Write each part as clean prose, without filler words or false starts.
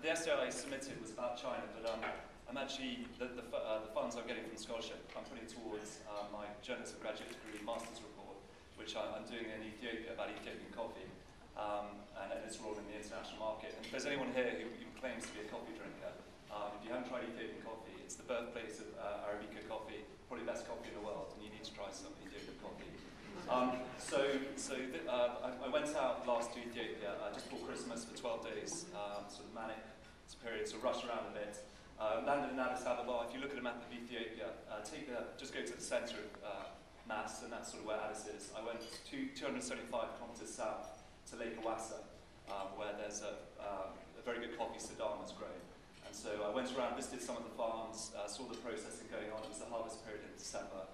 the essay I submitted was about China, but I'm actually, the funds I'm getting from the scholarship, I'm putting towards my journalism graduate degree master's report, which I'm doing in Ethiopia about Ethiopian coffee, and its role in the international market. And if there's anyone here who claims to be a coffee drinker, if you haven't tried Ethiopian coffee, it's the birthplace of Arabica coffee, probably the best coffee in the world, and you need to try some Ethiopian coffee. I went out last to Ethiopia just before Christmas for 12 days, sort of manic period, so rushed around a bit. Landed in Addis Ababa. If you look at a map of Ethiopia, just go to the centre of Mass, and that's sort of where Addis is. I went 275 kilometres south to Lake Awassa, where there's a very good coffee Sudan was grown. And so I went around, visited some of the farms, saw the processing going on. It was the harvest period in December.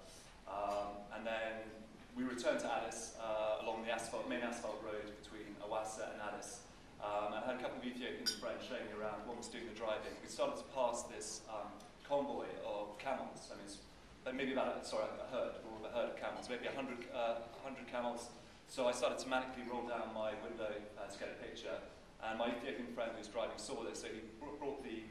And then we returned to Addis along the main asphalt road between Awassa and Addis. And I had a couple of Ethiopian friends showing me around. One was doing the driving. We started to pass this convoy of camels. I mean, it's maybe about a herd of camels, maybe 100 camels. So I started to manically roll down my window to get a picture. And my Ethiopian friend who was driving saw this, so he brought the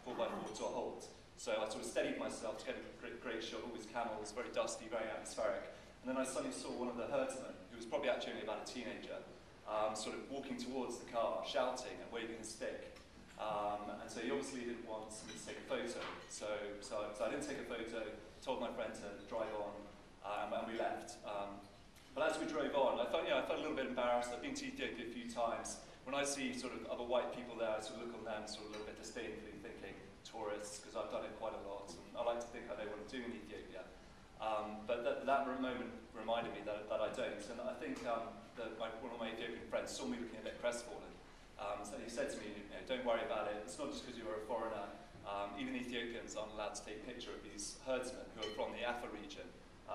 4x4 to a halt. So I sort of steadied myself to get a great shot of all these camels, very dusty, very atmospheric. And then I suddenly saw one of the herdsmen, who was probably actually only about a teenager, sort of walking towards the car, shouting and waving his stick. And so he obviously didn't want me to take a photo. So I didn't take a photo, told my friend to drive on, and we left. But as we drove on, I felt a little bit embarrassed. I've been to Ethiopia a few times. When I see sort of other white people there, I sort of look on them sort of a little bit disdainfully, thinking tourists, because I've done it quite a lot, and I like to think I know what I'm doing in Ethiopia. But that moment reminded me that I don't. And I think one of my Ethiopian friends saw me looking a bit crestfallen. So he said to me, don't worry about it. It's not just because you're a foreigner. Even Ethiopians aren't allowed to take a picture of these herdsmen who are from the Afar region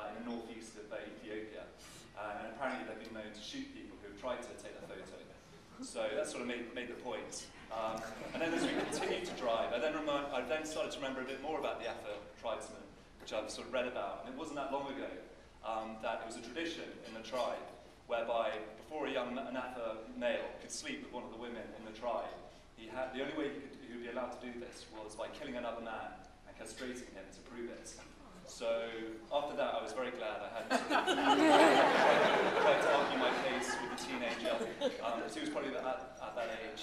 in the northeast of Ethiopia. And apparently they've been known to shoot people who have tried to take a photo. So that sort of made the point. And then as we continued to drive, I then started to remember a bit more about the Afar tribesmen, which I've sort of read about. And it wasn't that long ago that it was a tradition in the tribe whereby before an Afar male could sleep with one of the women in the tribe, the only way he would be allowed to do this was by killing another man and castrating him to prove it. So after that, I was very glad I hadn't tried to argue my case with the teenager. He was probably at that age.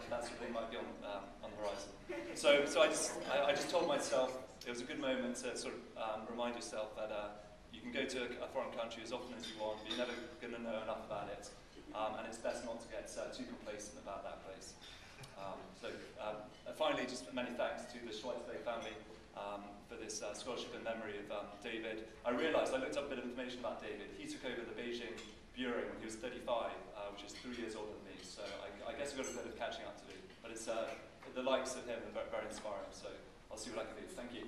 That sort of thing might be on the horizon. So I just told myself it was a good moment to sort of remind yourself that you can go to a foreign country as often as you want, but you're never going to know enough about it. And it's best not to get too complacent about that place. Finally, just many thanks to the Schweisberg family for this scholarship in memory of David. I realized, I looked up a bit of information about David. He took over the Beijing Bureau when he was 35, which is 3 years older than me, so I guess we've got a bit of catching up to do. But it's the likes of him are very, very inspiring, so I'll see what I can do. Thank you.